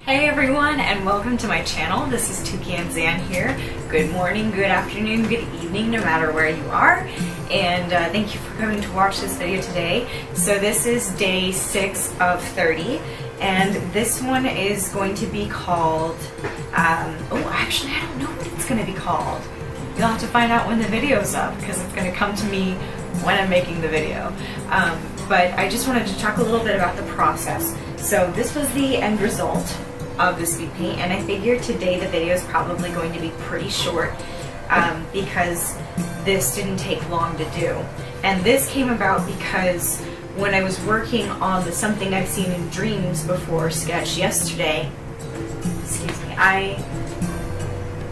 Hey everyone, and welcome to my channel. This is Tucanxan here. Good morning, good afternoon, good evening, no matter where you are. And thank you for coming to watch this video today. So this is day 6 of 30, and this one is going to be called, actually I don't know what it's going to be called. You'll have to find out when the video's up, because it's going to come to me when I'm making the video. But I just wanted to talk a little bit about the process. So this was the end result of the speed paint, and I figured today the video is probably going to be pretty short because this didn't take long to do. And this came about because when I was working on the Something I've Seen in Dreams Before sketch yesterday, I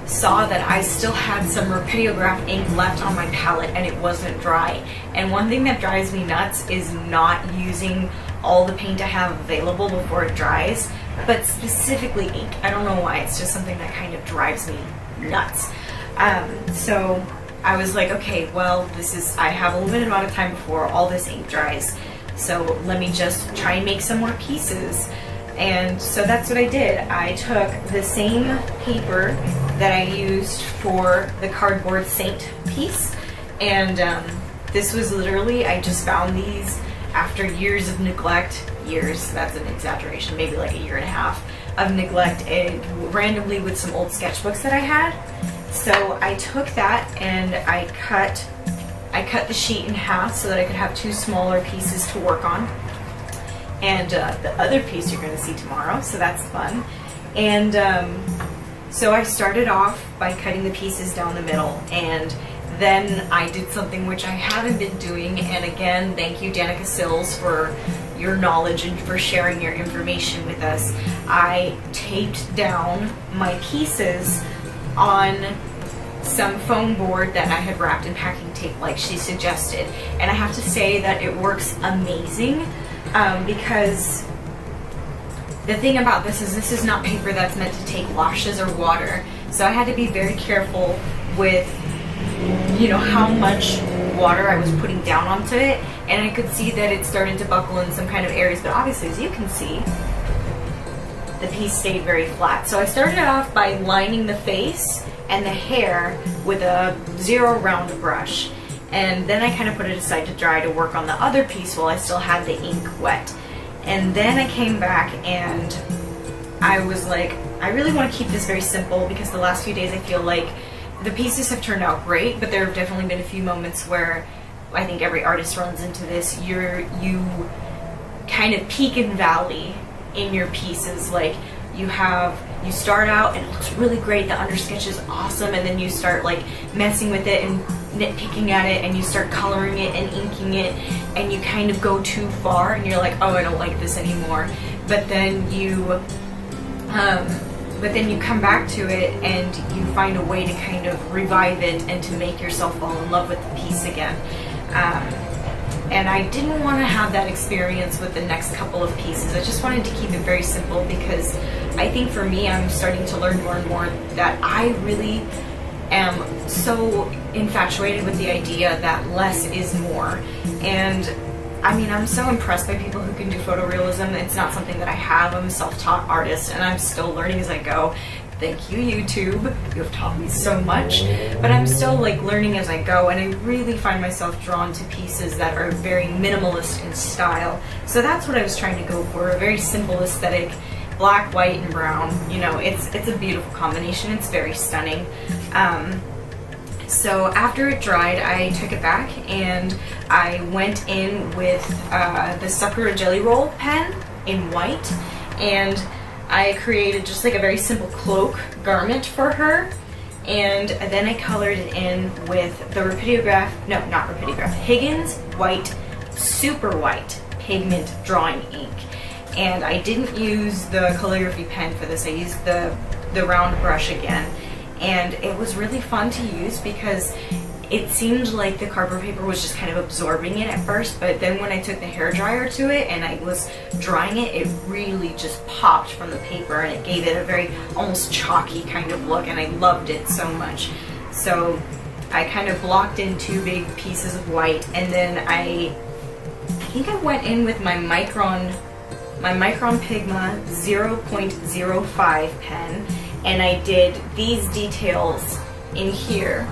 saw that I still had some Rapidograph ink left on my palette and it wasn't dry. And one thing that drives me nuts is not using all the paint I have available before it dries, but specifically ink. I don't know why, it's just something that kind of drives me nuts. So I was like, okay, well, I have a limited amount of time before all this ink dries, so let me just try and make some more pieces. And so that's what I did. I took the same paper that I used for the cardboard saint piece, and this was literally, I just found these after years of neglect. Years, that's an exaggeration, maybe like a year and a half of neglect, randomly with some old sketchbooks that I had. So I took that and I cut the sheet in half so that I could have two smaller pieces to work on. And the other piece you're going to see tomorrow, so that's fun. And so I started off by cutting the pieces down the middle, and then I did something which I haven't been doing, and again, thank you Danica Sills for your knowledge and for sharing your information with us. I taped down my pieces on some foam board that I had wrapped in packing tape like she suggested, and I have to say that it works amazing. Because the thing about this is not paper that's meant to take washes or water, so I had to be very careful with, how much water I was putting down onto it, and I could see that it started to buckle in some kind of areas, but obviously, as you can see, the piece stayed very flat. So I started off by lining the face and the hair with a 0 round brush. And then I kind of put it aside to dry to work on the other piece while I still had the ink wet. And then I came back and I was like, I really want to keep this very simple, because the last few days I feel like the pieces have turned out great, but there have definitely been a few moments where I think every artist runs into this. You kind of peak and valley in your pieces. Like you start out and it looks really great, the undersketch is awesome, and then you start like messing with it and nitpicking at it, and you start coloring it and inking it, and you kind of go too far and you're like, oh, I don't like this anymore. But then you come back to it and you find a way to kind of revive it and to make yourself fall in love with the piece again. And I didn't want to have that experience with the next couple of pieces. I just wanted to keep it very simple, because I think for me, I'm starting to learn more and more that I really am so infatuated with the idea that less is more. And I mean, I'm so impressed by people who can do photorealism. It's not something that I have. I'm a self-taught artist and I'm still learning as I go. Thank you, YouTube. You have taught me so much. But I'm still like learning as I go, and I really find myself drawn to pieces that are very minimalist in style. So that's what I was trying to go for, a very simple aesthetic, black, white, and brown. It's a beautiful combination. It's very stunning. So after it dried, I took it back and I went in with the Sakura Jelly Roll pen in white, and I created just like a very simple cloak garment for her, and then I colored it in with the Higgins White Super White Pigment Drawing Ink. And I didn't use the calligraphy pen for this, I used the round brush again. And it was really fun to use because it seemed like the cardboard paper was just kind of absorbing it at first, but then when I took the hairdryer to it and I was drying it, it really just popped from the paper, and it gave it a very almost chalky kind of look, and I loved it so much. So I kind of blocked in 2 big pieces of white, and then I think I went in with my Micron my Micron Pigma 0.05 pen, and I did these details in here.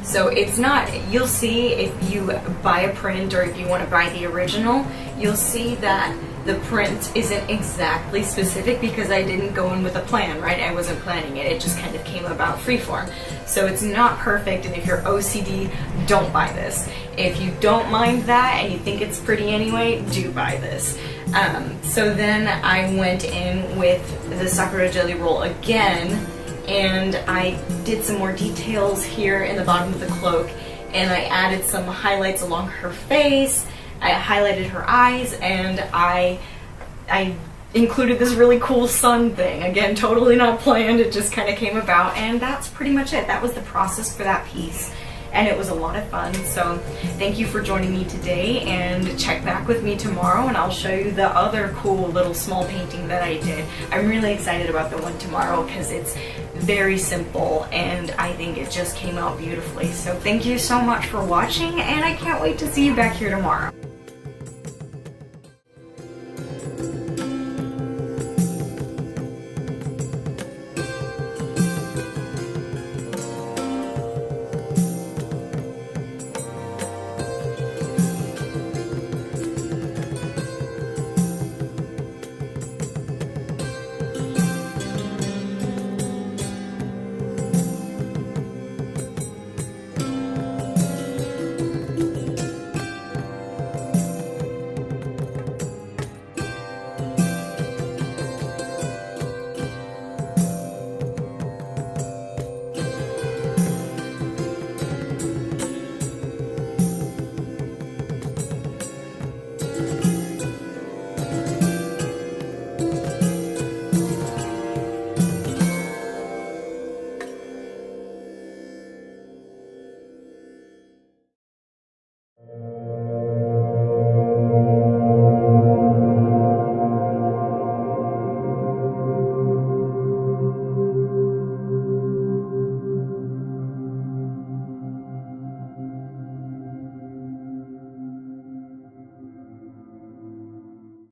So it's not, you'll see if you buy a print or if you want to buy the original, you'll see that the print isn't exactly specific because I didn't go in with a plan, right? I wasn't planning it, it just kind of came about freeform. So it's not perfect, and if you're OCD, don't buy this. If you don't mind that and you think it's pretty anyway, do buy this. So then I went in with the Sakura Jelly Roll again, and I did some more details here in the bottom of the cloak, and I added some highlights along her face. I highlighted her eyes, and I included this really cool sun thing. Again, totally not planned, it just kind of came about, and that's pretty much it. That was the process for that piece, and it was a lot of fun. So thank you for joining me today, and check back with me tomorrow and I'll show you the other cool little small painting that I did. I'm really excited about the one tomorrow because it's very simple and I think it just came out beautifully. So thank you so much for watching, and I can't wait to see you back here tomorrow.